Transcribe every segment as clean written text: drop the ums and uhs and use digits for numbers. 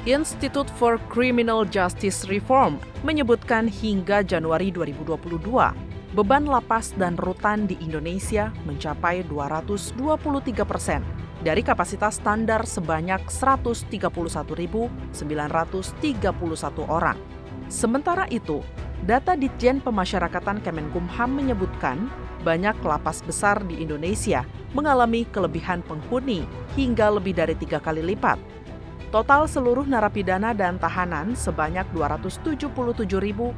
Institute for Criminal Justice Reform menyebutkan hingga Januari 2022, beban lapas dan rutan di Indonesia mencapai 223% dari kapasitas standar sebanyak 131.931 orang. Sementara itu, data Ditjen Pemasyarakatan Kemenkumham menyebutkan banyak lapas besar di Indonesia mengalami kelebihan penghuni hingga lebih dari 3 kali lipat. Total seluruh narapidana dan tahanan sebanyak 277.672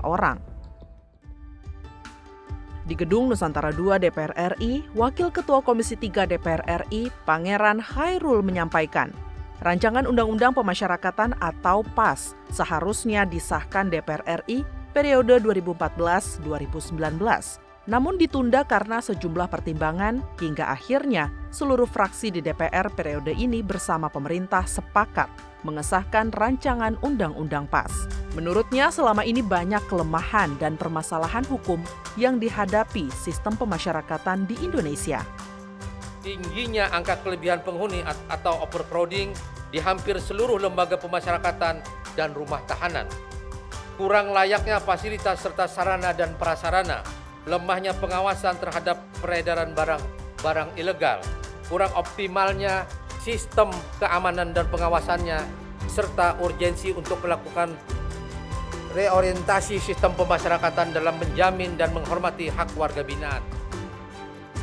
orang. Di Gedung Nusantara II DPR RI, Wakil Ketua Komisi 3 DPR RI, Pangeran Khairul menyampaikan, Rancangan Undang-Undang Pemasyarakatan atau PAS seharusnya disahkan DPR RI periode 2014-2019. Namun ditunda karena sejumlah pertimbangan hingga akhirnya seluruh fraksi di DPR periode ini bersama pemerintah sepakat mengesahkan rancangan Undang-Undang PAS. Menurutnya selama ini banyak kelemahan dan permasalahan hukum yang dihadapi sistem pemasyarakatan di Indonesia. Tingginya angka kelebihan penghuni atau overcrowding di hampir seluruh lembaga pemasyarakatan dan rumah tahanan. Kurang layaknya fasilitas serta sarana dan prasarana. Lemahnya pengawasan terhadap peredaran barang ilegal, kurang optimalnya sistem keamanan dan pengawasannya, serta urgensi untuk melakukan reorientasi sistem pemasyarakatan dalam menjamin dan menghormati hak warga binaan.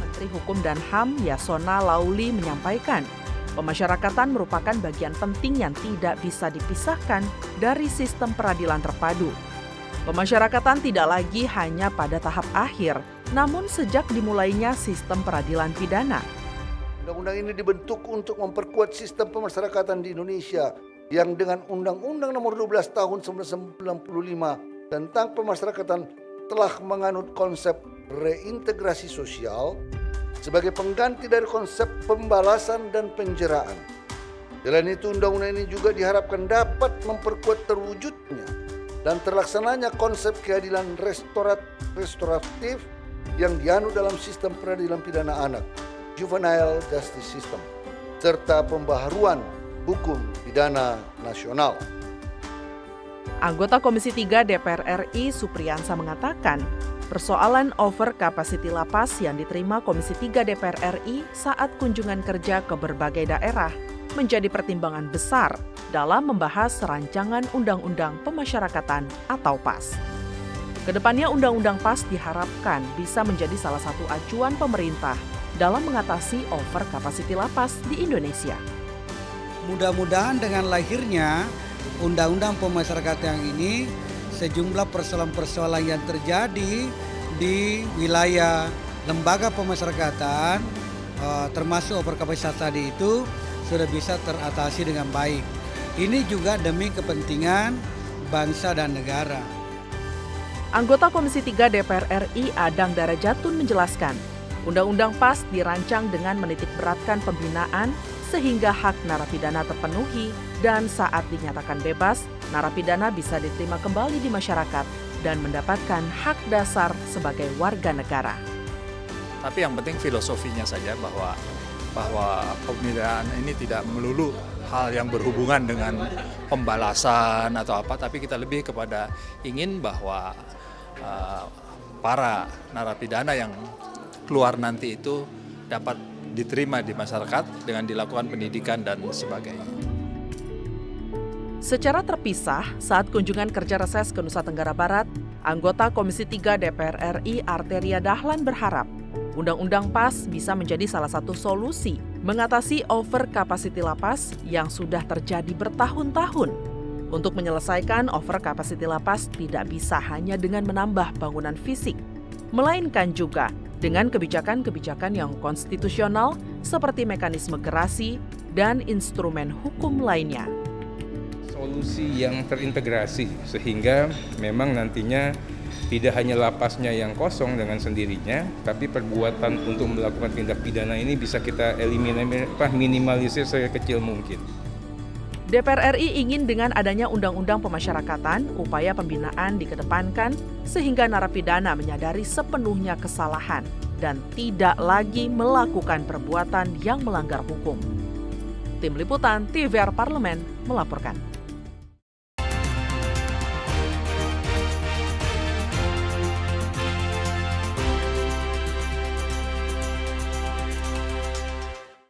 Menteri Hukum dan HAM Yasona Lauli menyampaikan, pemasyarakatan merupakan bagian penting yang tidak bisa dipisahkan dari sistem peradilan terpadu. Pemasyarakatan tidak lagi hanya pada tahap akhir, namun sejak dimulainya sistem peradilan pidana. Undang-undang ini dibentuk untuk memperkuat sistem pemasyarakatan di Indonesia yang dengan Undang-Undang Nomor 12 Tahun 1995 tentang pemasyarakatan telah menganut konsep reintegrasi sosial sebagai pengganti dari konsep pembalasan dan penjeraan. Selain itu, undang-undang ini juga diharapkan dapat memperkuat terwujudnya dan terlaksananya konsep keadilan restoratif yang dianut dalam sistem peradilan pidana anak, juvenile justice system, serta pembaharuan hukum pidana nasional. Anggota Komisi 3 DPR RI Supriyansa mengatakan, persoalan over capacity lapas yang diterima Komisi 3 DPR RI saat kunjungan kerja ke berbagai daerah menjadi pertimbangan besar dalam membahas rancangan Undang-Undang Pemasyarakatan atau PAS. Kedepannya Undang-Undang PAS diharapkan bisa menjadi salah satu acuan pemerintah dalam mengatasi over capacity lapas di Indonesia. Mudah-mudahan dengan lahirnya Undang-Undang Pemasyarakatan yang ini, sejumlah persoalan-persoalan yang terjadi di wilayah lembaga pemasyarakatan, termasuk over capacity tadi itu, sudah bisa teratasi dengan baik. Ini juga demi kepentingan bangsa dan negara. Anggota Komisi 3 DPR RI Adang Darajatun menjelaskan, Undang-Undang PAS dirancang dengan menitikberatkan pembinaan sehingga hak narapidana terpenuhi dan saat dinyatakan bebas, narapidana bisa diterima kembali di masyarakat dan mendapatkan hak dasar sebagai warga negara. Tapi yang penting filosofinya saja bahwa pembinaan ini tidak melulu hal yang berhubungan dengan pembalasan atau apa, tapi kita lebih kepada ingin bahwa para narapidana yang keluar nanti itu dapat diterima di masyarakat dengan dilakukan pendidikan dan sebagainya. Secara terpisah, saat kunjungan kerja reses ke Nusa Tenggara Barat, anggota Komisi 3 DPR RI Arteria Dahlan berharap Undang-Undang PAS bisa menjadi salah satu solusi mengatasi over capacity lapas yang sudah terjadi bertahun-tahun. Untuk menyelesaikan over capacity lapas tidak bisa hanya dengan menambah bangunan fisik, melainkan juga dengan kebijakan-kebijakan yang konstitusional seperti mekanisme gerasi dan instrumen hukum lainnya. Solusi yang terintegrasi sehingga memang nantinya tidak hanya lapasnya yang kosong dengan sendirinya, tapi perbuatan untuk melakukan tindak pidana ini bisa kita minimalisir sekecil mungkin. DPR RI ingin dengan adanya Undang-Undang Pemasyarakatan, upaya pembinaan dikedepankan sehingga narapidana menyadari sepenuhnya kesalahan dan tidak lagi melakukan perbuatan yang melanggar hukum. Tim Liputan TVR Parlemen melaporkan.